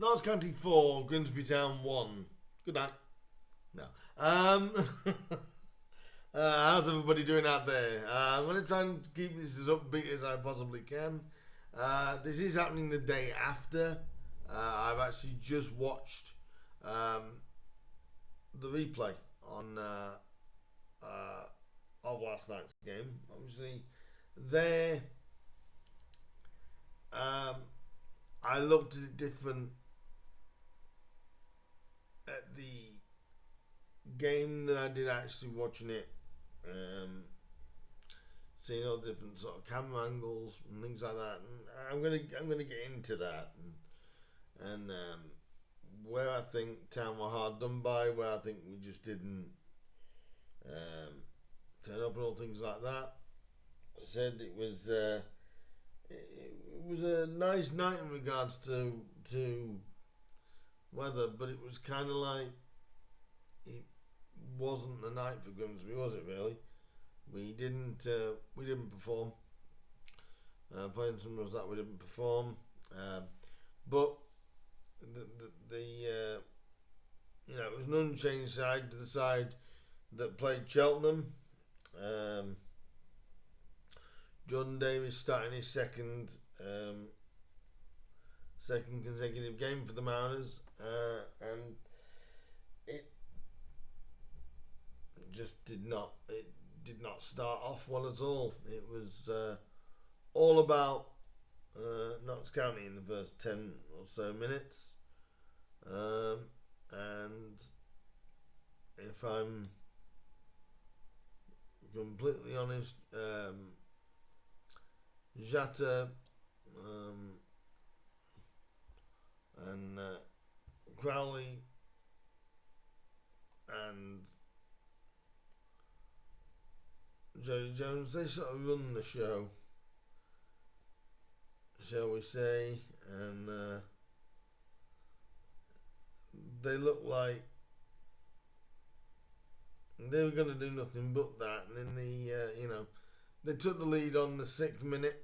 Notts County 4, Grimsby Town 1. Good night. No. How's everybody doing out there? I'm going to try and keep this as upbeat as I possibly can. This is happening the day after. I've actually just watched the replay on of last night's game. Obviously, there I looked at it different at the game than I did actually watching it. Seeing all different sort of camera angles and things like that, and I'm gonna get into that and where I think Town were hard done by, where I think we just didn't turn up and all things like that. I said it was a nice night in regards to weather, but it was kind of like it wasn't the night for Grimsby, was it really? We didn't perform. Playing some of that we didn't perform, but the it was an unchanged side to the side that played Cheltenham. Jordan Davis starting his second consecutive game for the Mariners, and it just did not start off well at all. It was all about Notts County in the first 10 or so minutes, and if I'm completely honest, Jata and Crowley and Jody Jones, they sort of run the show, shall we say, and they look like they were going to do nothing but that. And in the they took the lead on the 6th minute.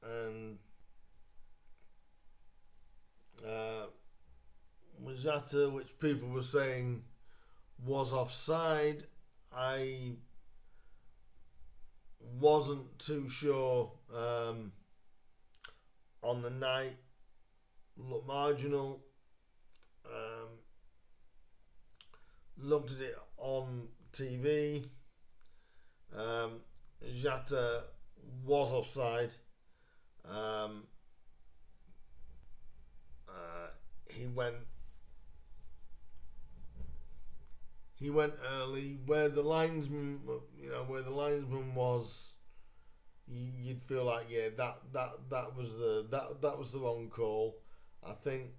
And Mazzata, which people were saying was offside, I wasn't too sure on the night. Looked marginal. Looked at it on TV. Jata was offside. He went early where the linesman was. You'd feel like that was the wrong call. I think.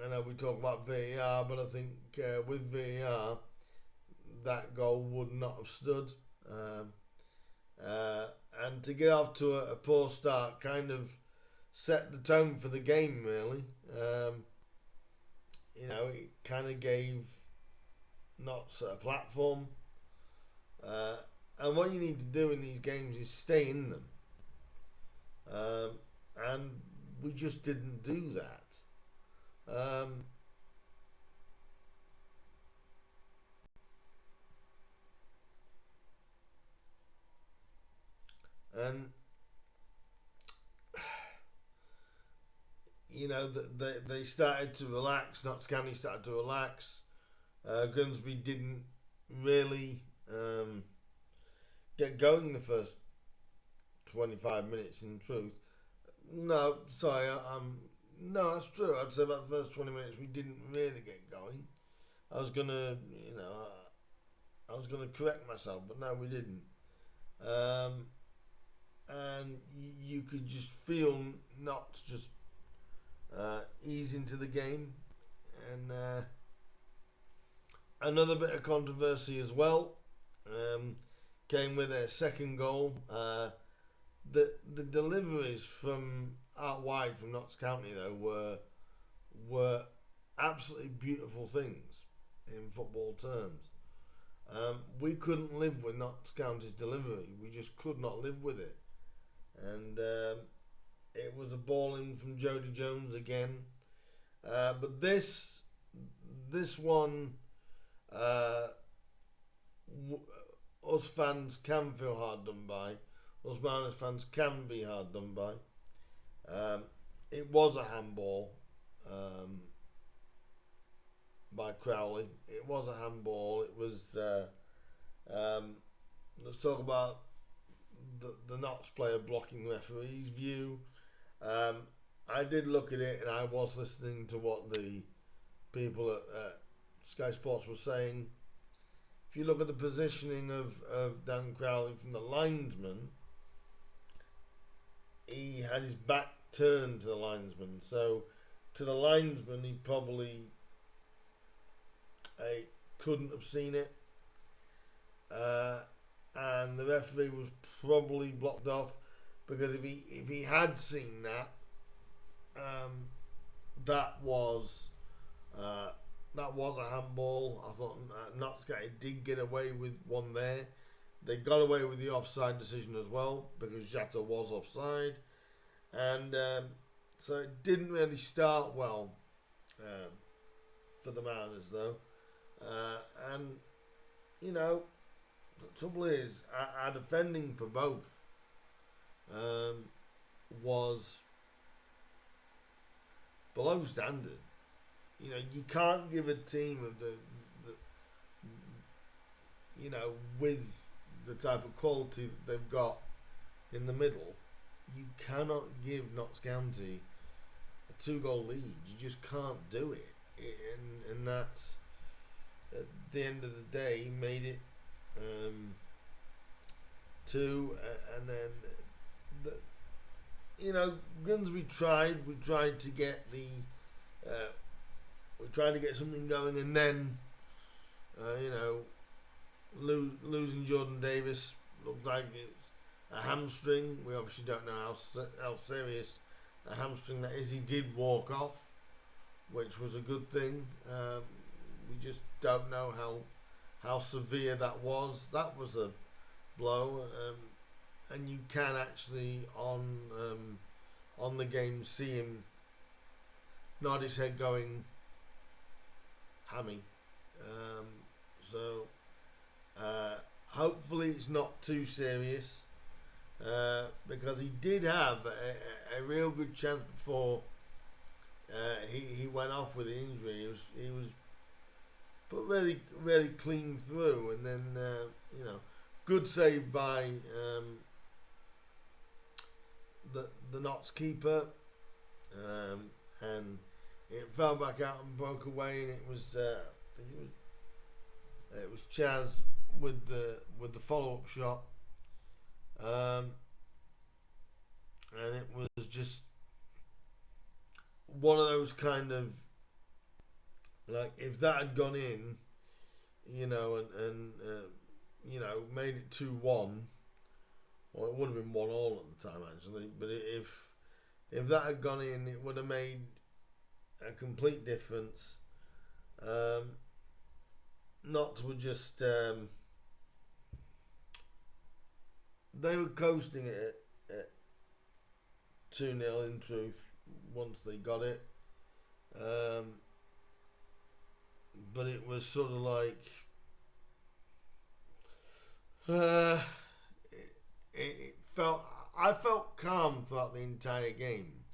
I know we talk about VAR, but I think with VAR that goal would not have stood. And to get off to a poor start kind of set the tone for the game, really. It kind of gave Notts a platform. And what you need to do in these games is stay in them. And we just didn't do that. And they started to relax. Notts County started to relax. Grimsby didn't really get going the first 25 minutes. In truth, no, sorry, no, that's true. I'd say about the first 20 minutes we didn't really get going. I was gonna correct myself, but no, we didn't. And you could just feel Notts just ease into the game, and another bit of controversy as well came with their second goal. The deliveries from out wide from Notts County though were absolutely beautiful things. in football terms. We couldn't live with Notts County's delivery. We just could not live with it. And it was a ball in from Jody Jones again. But this one, us fans can feel hard done by. Us Mariners fans can be hard done by. It was a handball by Crowley. It was a handball. It was. Let's talk about the Notts player blocking the referee's view. I did look at it, and I was listening to what the people at Sky Sports were saying. If you look at the positioning of Dan Crowley from the linesman, he had his back turned to the linesman. So to the linesman, he probably couldn't have seen it. And the referee was probably blocked off, because if he had seen that, that was a handball. I thought Notts County did get away with one there. They got away with the offside decision as well, because Jata was offside, and so it didn't really start well for the Mariners though. And you know, the trouble is, our defending for both was below standard. You know, you can't give a team of the you know, with the type of quality that they've got in the middle, you cannot give Notts County a 2-goal lead. You just can't do it. And that's, at the end of the day, made it 2, and then you know, Grimsby tried. We tried to get something going, and then you know, losing Jordan Davis looked like it's a hamstring. We obviously don't know how serious a hamstring that is. He did walk off, which was a good thing. We just don't know how severe that was. That was a blow, and you can actually on the game see him nod his head going hammy. So hopefully it's not too serious, because he did have a real good chance before he went off with the injury. He was put really clean through, and then you know, good save by the Notts keeper, and it fell back out and broke away, and it was I think it was Chaz with the follow up shot, and it was just one of those kind of, like, if that had gone in, you know, and you know, made it 2-1, or it would have been 1-1 at the time actually. But if that had gone in, it would have made a complete difference. Notts were just they were coasting it at 2-0 in truth once they got it. But it was sort of like I felt calm throughout the entire game.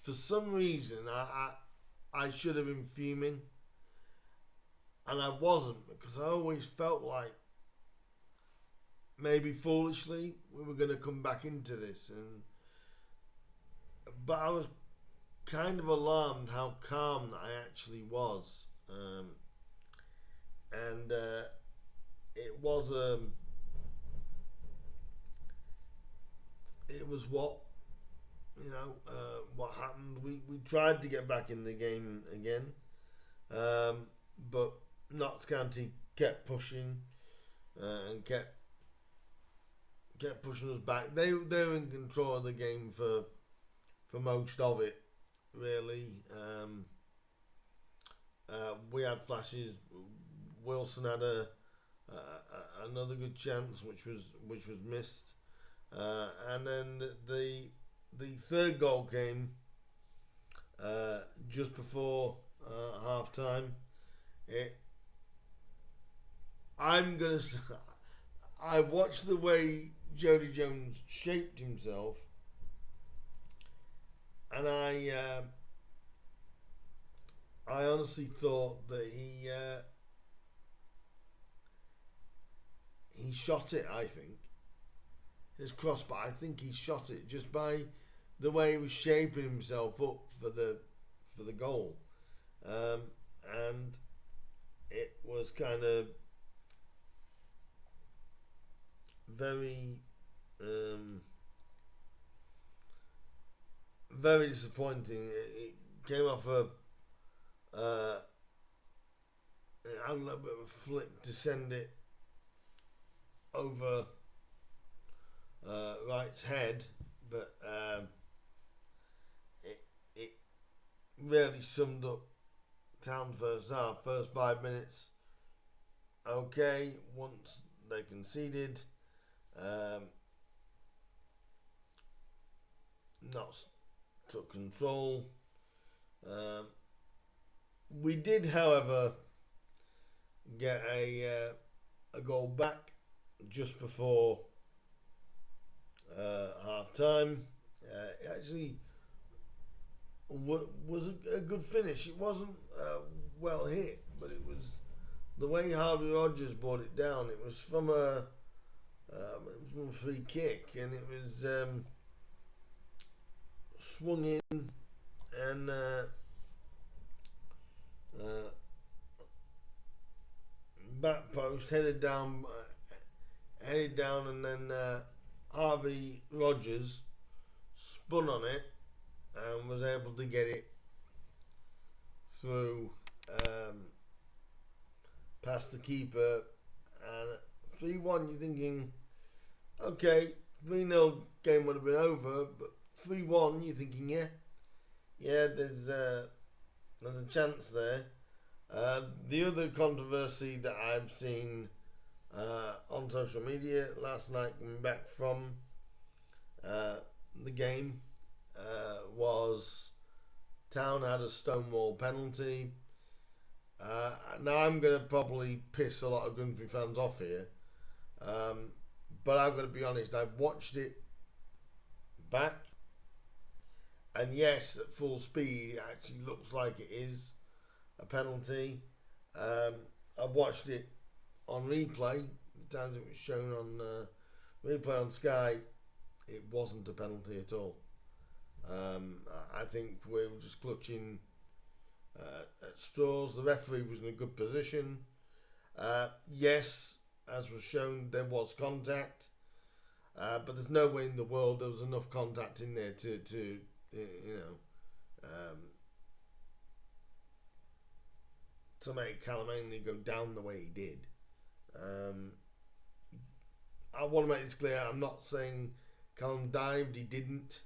For some reason, I should have been fuming, and I wasn't, because I always felt like maybe foolishly we were going to come back into this, but I was kind of alarmed how calm that I actually was, and it was what, you know, what happened. We tried to get back in the game again, but Notts County kept pushing and kept pushing us back. They were in control of the game for most of it, really. We had flashes. Wilson had another good chance, which was missed, and then the third goal came just before half time. I'm gonna. I watched the way Jody Jones shaped himself, and I honestly thought that he shot it. I think his crossbar. I think he shot it just by the way he was shaping himself up for the goal, and it was kind of very very disappointing. It came off it had a little bit of a flick to send it over Wright's head, but it really summed up Town's first half. First 5 minutes, okay. Once they conceded, Notts took control. We did, however, get a goal back just before half time. It actually was a good finish. It wasn't well hit, but it was the way Harvey Rogers brought it down. It was from a free kick, and it was swung in and back post headed down, and then Harvey Rogers spun on it and was able to get it through past the keeper. And 3-1, you're thinking, okay, 3-0 game would have been over, but 3-1, you're thinking, yeah, there's a chance there. The other controversy that I've seen on social media last night, coming back from the game, was Town had a stonewall penalty. Now I'm going to probably piss a lot of Grimsby fans off here, but I'm going to be honest. I've watched it back, and yes, at full speed, it actually looks like it is a penalty. I've watched it on replay. The times it was shown on replay on Sky, it wasn't a penalty at all. I think we were just clutching at straws. The referee was in a good position. Yes, as was shown, there was contact, but there's no way in the world there was enough contact in there to to make Callum Ainley go down the way he did. I want to make this clear. I'm not saying Callum dived. He didn't.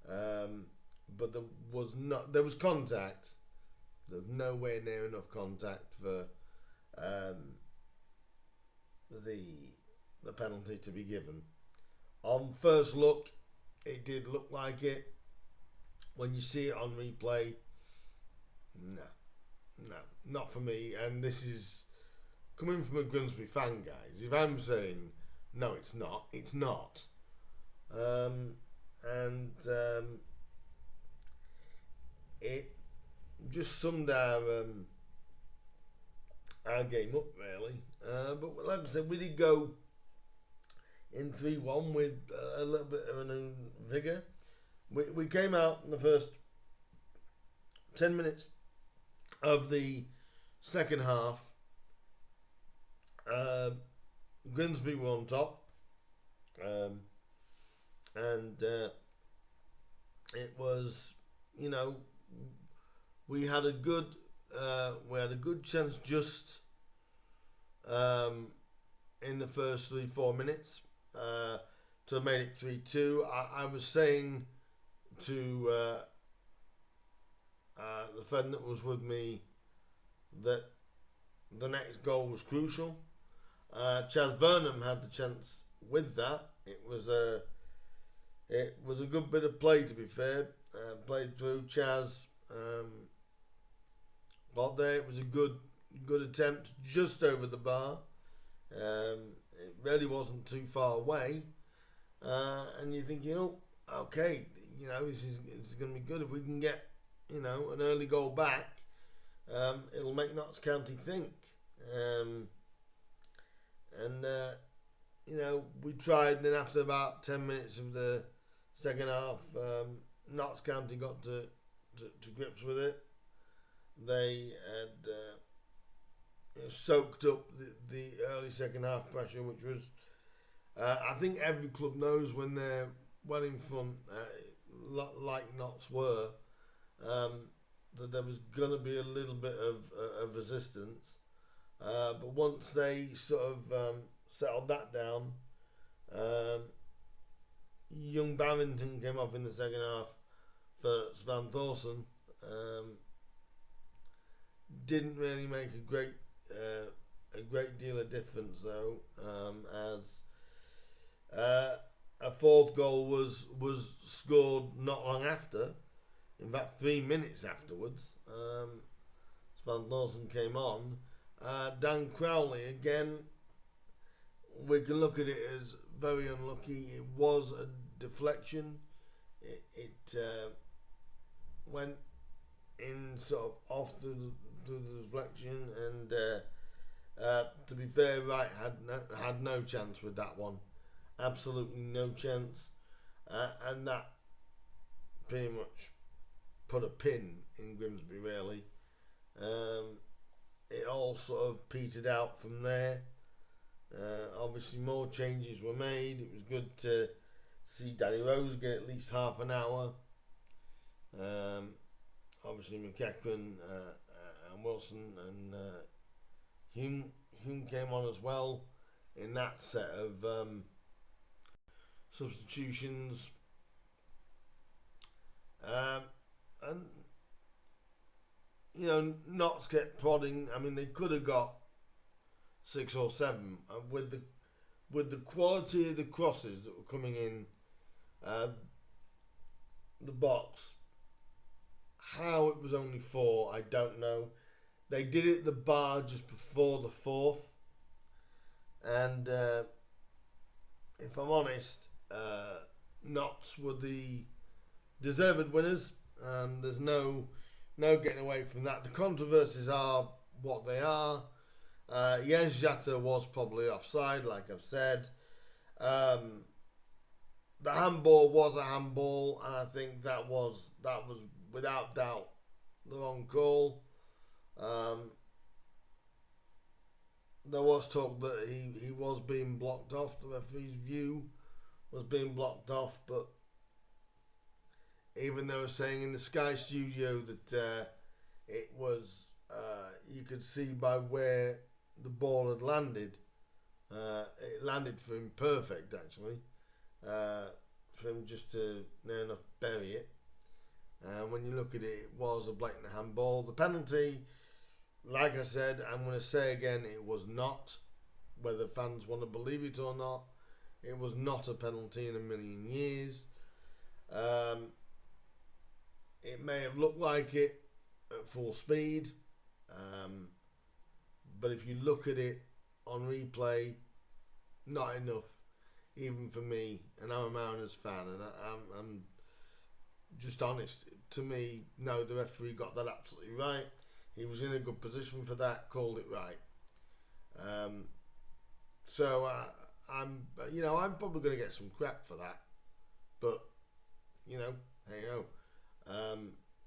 But there was contact. There's nowhere near enough contact for the penalty to be given. On first look, it did look like it. When you see it on replay, no, not for me. And this is coming from a Grimsby fan, guys. If I'm saying no, it's not. It's not. It just summed our game up, really. But like I said, we did go in 3-1 with a little bit of a new vigour. We came out in the first 10 minutes of the second half. Grimsby were on top. And it was, we had a good chance just in the first 3-4 minutes to have made it 3-2. I was saying to the friend that was with me that the next goal was crucial. Chaz Burnham had the chance with that. It was a good bit of play, to be fair. Played through Chaz. Got there. It was a good attempt, just over the bar. It really wasn't too far away. And you're thinking, okay, this is going to be good if we can get, an early goal back. It'll make Notts County think. We tried, and then after about 10 minutes of the second half, Notts County got to grips with it. They had soaked up the early second half pressure, which was, I think every club knows when they're well in front, like Notts were, that there was going to be a little bit of resistance. But once they sort of settled that down, young Barrington came off in the second half for Svan Thorsen. Didn't really make a great deal of difference though, as a fourth goal was scored not long after. In fact, 3 minutes afterwards, Svan Thorsen came on. Dan Crowley, again, we can look at it as very unlucky. It was a deflection. It went in sort of off through the deflection, and to be fair, Wright had no chance with that one. Absolutely no chance. And that pretty much put a pin in Grimsby, really. It all sort of petered out from there. Obviously more changes were made. It was good to see Danny Rose get at least half an hour. Obviously McEachran and Wilson and Hume came on as well in that set of substitutions. And Notts kept prodding. I mean, they could have got 6 or 7 with the quality of the crosses that were coming in the box. How it was only 4, I don't know. They did it at the bar just before the 4th, and if I'm honest, Notts were the deserved winners. There's no getting away from that. The controversies are what they are. Jens Jatta was probably offside, like I've said. The handball was a handball, and I think that was without doubt the wrong call. There was talk that he was being blocked off. The referee's view was being blocked off, but even they were saying in the Sky studio that it was, you could see by where the ball had landed, it landed for him perfect, actually, for him just to near enough bury it. And when you look at it, it was a blatant handball. The penalty, like I said, I'm going to say again, it was not. Whether fans want to believe it or not, it was not a penalty in a million years. It may have looked like it at full speed, but if you look at it on replay, not enough, even for me, and I'm a Mariners fan, and I'm just honest. To me, no, the referee got that absolutely right. He was in a good position for that, called it right. So I'm probably going to get some crap for that, but hey ho.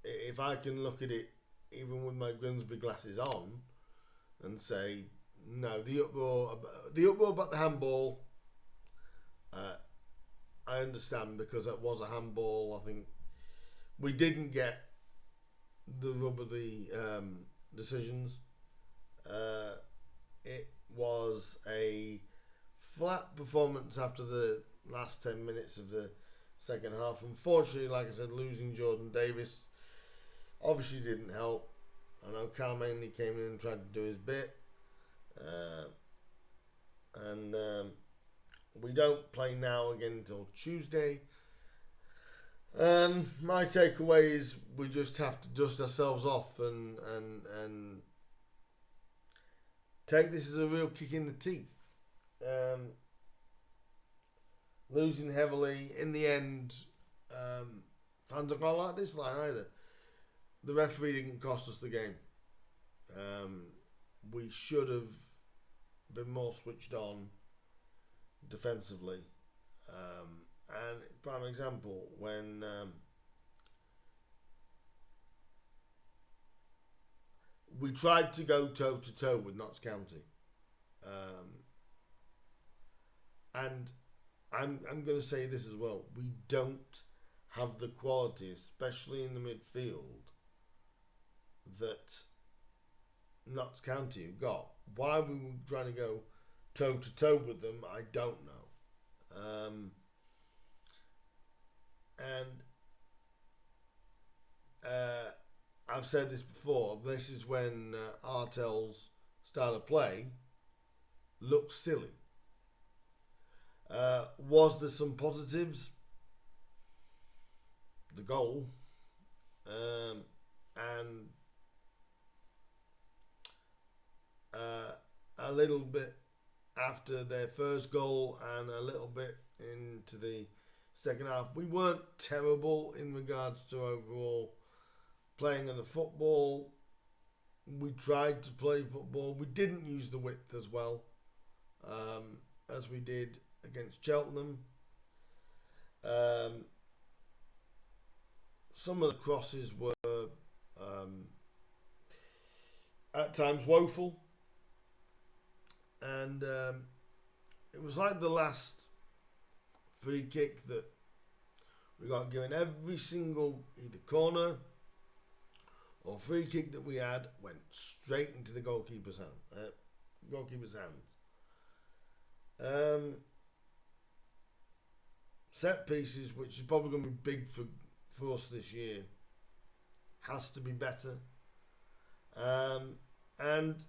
If I can look at it even with my Grimsby glasses on and say no, the uproar about the handball, I understand, because that was a handball. I think we didn't get the rub of the decisions. It was a flat performance after the last 10 minutes of the second half. Unfortunately, like I said, losing Jordan Davis obviously didn't help. I know Carl Manley came in and tried to do his bit. uh, and we don't play now again until Tuesday. And my takeaway is we just have to dust ourselves off and take this as a real kick in the teeth. Losing heavily in the end, fans are not like this line either. The referee didn't cost us the game. We should have been more switched on defensively. And prime example, when we tried to go toe to toe with Notts County, and I'm going to say this as well. We don't have the quality, especially in the midfield, that Notts County have got. Why we were trying to go toe to toe with them, I don't know. I've said this before. This is when Artel's style of play looks silly. Was there some positives? The goal, and a little bit after their first goal, and a little bit into the second half. We weren't terrible in regards to overall playing of the football. We tried to play football. We didn't use the width as well as we did against Cheltenham. Some of the crosses were at times woeful, and it was like the last free kick that we got given. Every single either corner or free kick that we had went straight into the goalkeeper's hands. Set pieces, which is probably going to be big for us this year, has to be better. And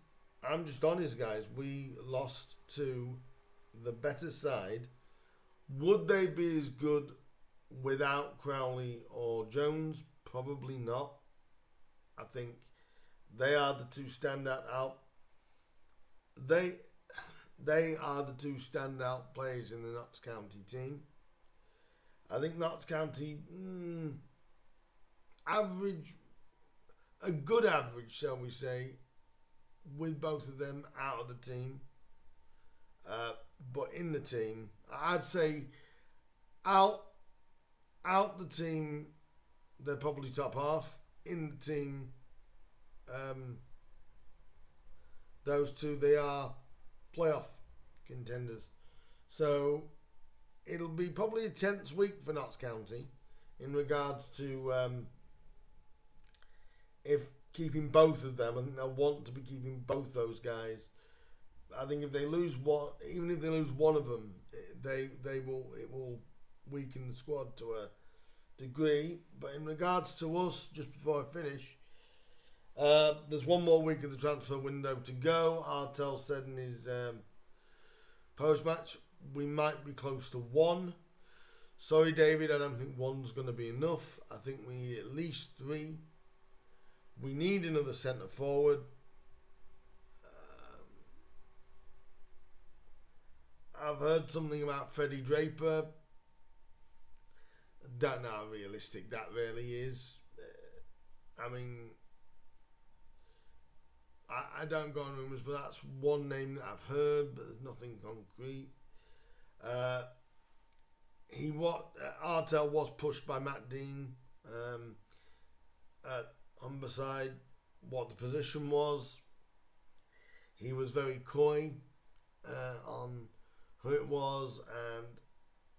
I'm just honest, guys. We lost to the better side. Would they be as good without Crowley or Jones? Probably not. I think they are the two standout out. They are the two standout players in the Notts County team. I think Notts County average, a good average, shall we say, with both of them out of the team. But in the team, I'd say out the team, they're probably top half. In the team, those two, they are playoff contenders. So it'll be probably a tense week for Notts County in regards to if keeping both of them. I think they'll want to be keeping both those guys. I think if they lose one, even if they lose one of them, it will weaken the squad to a degree. But in regards to us, just before I finish, there's one more week of the transfer window to go. Artel said in his post-match, we might be close to one. Sorry, David, I don't think one's going to be enough. I think we need at least three. We need another centre forward. I've heard something about Freddie Draper. Don't know how realistic that really is. I mean, I don't go on rumours, but that's one name that I've heard, but there's nothing concrete. Artel was pushed by Matt Dean at Humberside what the position was. He was very coy on who it was, and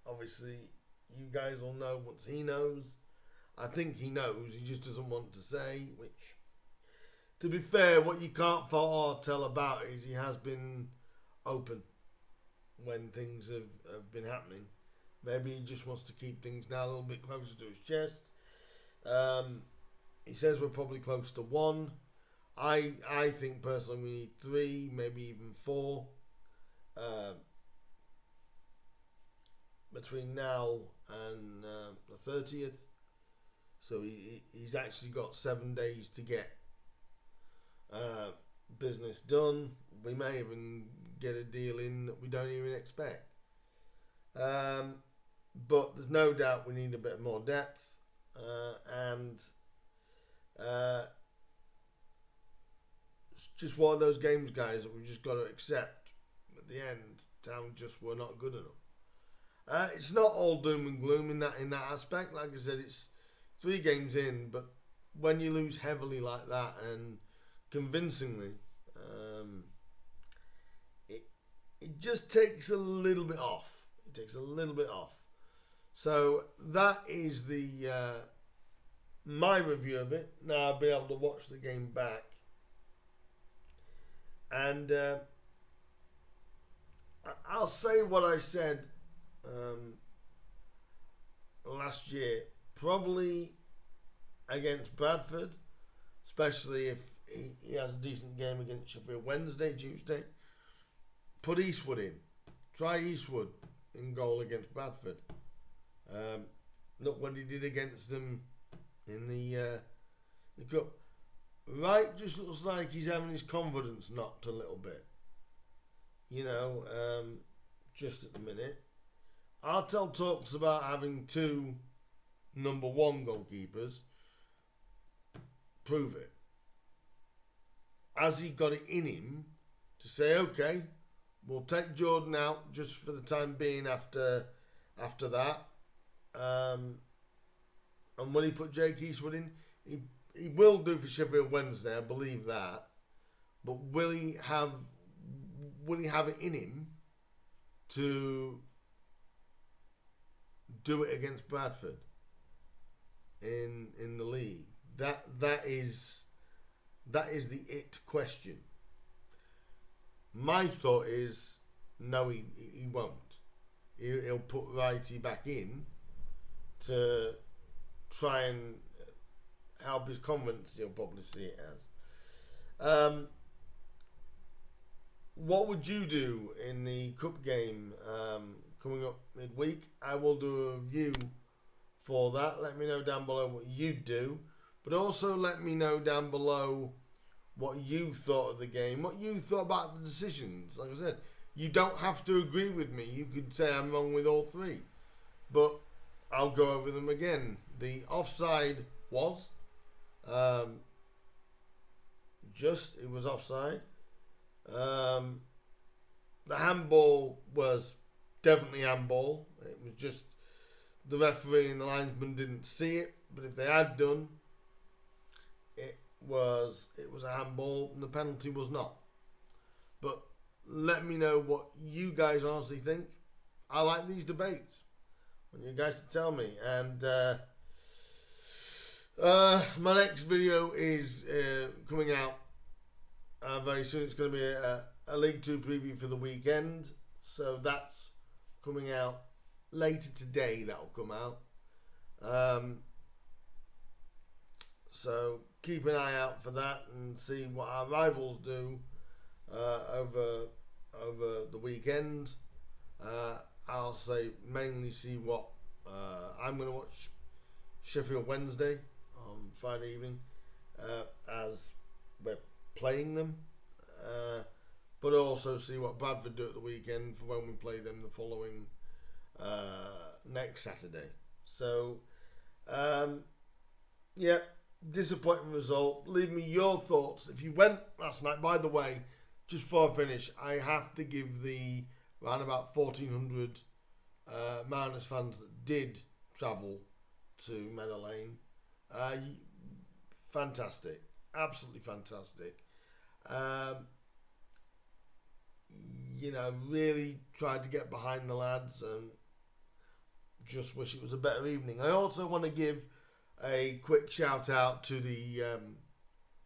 obviously you guys will know once he knows. I think he knows, he just doesn't want to say, which, to be fair, what you can't fault Artel about is he has been open when things have been happening. Maybe he just wants to keep things now a little bit closer to his chest. He says we're probably close to one. I think personally we need 3, maybe even 4 between now and the 30th. So he's actually got 7 days to get business done. We may even get a deal in that we don't even expect. But there's no doubt we need a bit more depth. And it's just one of those games, guys, that we've just got to accept. At the end, Town just were not good enough. It's not all doom and gloom in that aspect. Like I said, it's 3 games in, but when you lose heavily like that and convincingly, it just takes a little bit off. It takes a little bit off. So that is the my review of it. Now I'll be able to watch the game back, and I'll say what I said last year, probably against Bradford, especially if he has a decent game against Sheffield Wednesday, Tuesday. Put Eastwood in. Try Eastwood in goal against Bradford. Look what he did against them in the cup. Wright just looks like he's having his confidence knocked a little bit. Just at the minute. Artel talks about having 2 number 1 goalkeepers. Prove it. Has he got it in him to say, okay, we'll take Jordan out just for the time being after that? And will he put Jake Eastwood in? He will do for Sheffield Wednesday, I believe that. But will he have it in him to do it against Bradford in the league? That is the question. My thought is no, he won't. He'll put Righty back in to try and help his confidence. He'll probably see it as. What would you do in the cup game coming up midweek? I will do a review for that. Let me know down below what you'd do. But also let me know down below what you thought of the game, what you thought about the decisions. Like I said, you don't have to agree with me. You could say I'm wrong with all 3. But I'll go over them again. The offside was it was offside. The handball was definitely handball. It was just the referee and the linesman didn't see it, but if they had done, it was a handball and the penalty was not. But let me know what you guys honestly think. I like these debates. I want you guys to tell me. And my next video is coming out very soon. It's going to be a League 2 preview for the weekend. So that's coming out later today. That'll come out. So keep an eye out for that and see what our rivals do over the weekend. I'll say mainly see what I'm going to watch Sheffield Wednesday on Friday evening as we're playing them, but also see what Bradford do at the weekend for when we play them the following next Saturday. So disappointing result. Leave me your thoughts if you went last night. By the way, just before I finish, I have to give the around about 1,400 Mariners fans that did travel to Meadow Lane. Fantastic. Absolutely fantastic. Really tried to get behind the lads and just wish it was a better evening. I also want to give a quick shout out to the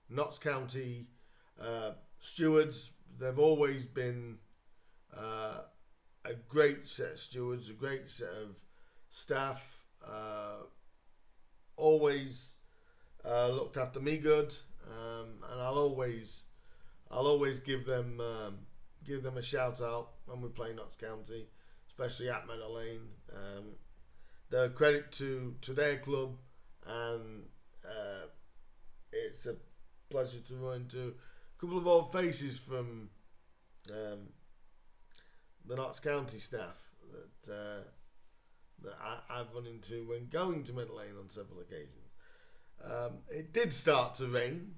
Notts County stewards. They've always been a great set of stewards, a great set of staff. Always looked after me good, and I'll always give them a shout out when we play Notts County, especially at Meadow Lane. They're a credit to their club, and it's a pleasure to run into a couple of old faces from the Notts County staff that I've run into when going to Meadow Lane on several occasions. It did start to rain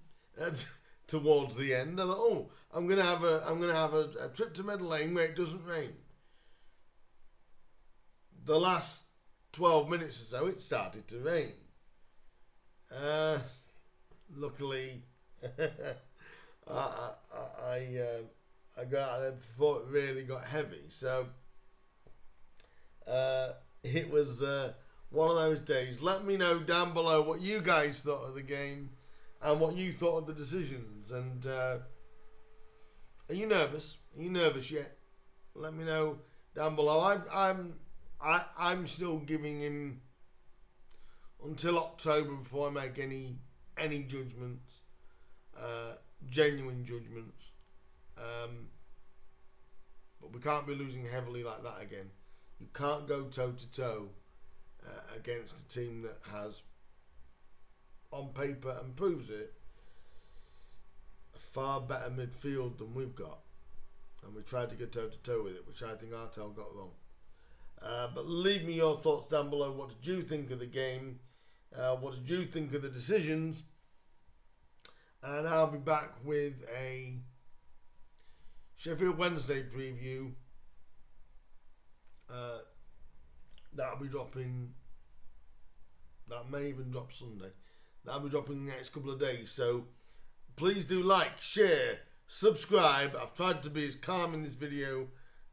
towards the end. I thought, oh, I'm gonna have a trip to Meadow Lane where it doesn't rain. The last 12 minutes or so, it started to rain. Luckily, I got out there before it really got heavy. So it was one of those days. Let me know down below what you guys thought of the game and what you thought of the decisions. And are you nervous? Are you nervous yet? Let me know down below. I'm still giving him until October before I make any judgments, genuine judgments. But we can't be losing heavily like that again. You can't go toe to toe against a team that has, on paper and proves it, a far better midfield than we've got. And we tried to go toe to toe with it, which I think Artel got wrong. But leave me your thoughts down below. What did you think of the game? What did you think of the decisions? And I'll be back with a Sheffield Wednesday preview that'll be dropping. That may even drop Sunday. That'll be dropping in the next couple of days. So please do like, share, subscribe. I've tried to be as calm in this video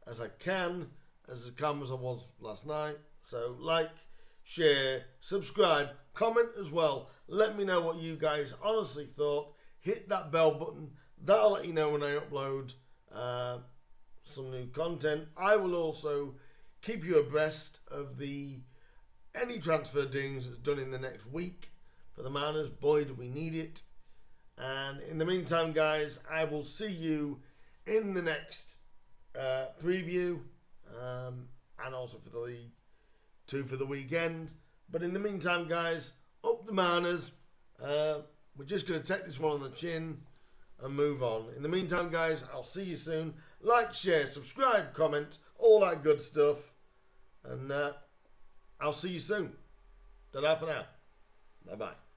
as I can, as calm as I was last night. So like, share, subscribe, comment as well. Let me know what you guys honestly thought. Hit that bell button. That'll let you know when I upload some new content. I will also keep you abreast of any transfer dealings that's done in the next week for the Mariners. Boy, do we need it. And in the meantime, guys, I will see you in the next preview, and also for the League 2 for the weekend. But in the meantime, guys, up the Mariners. We're just going to take this one on the chin and move on. In the meantime, guys, I'll see you soon. Like, share, subscribe, comment, all that good stuff. And I'll see you soon. Ta-da for now. Bye-bye.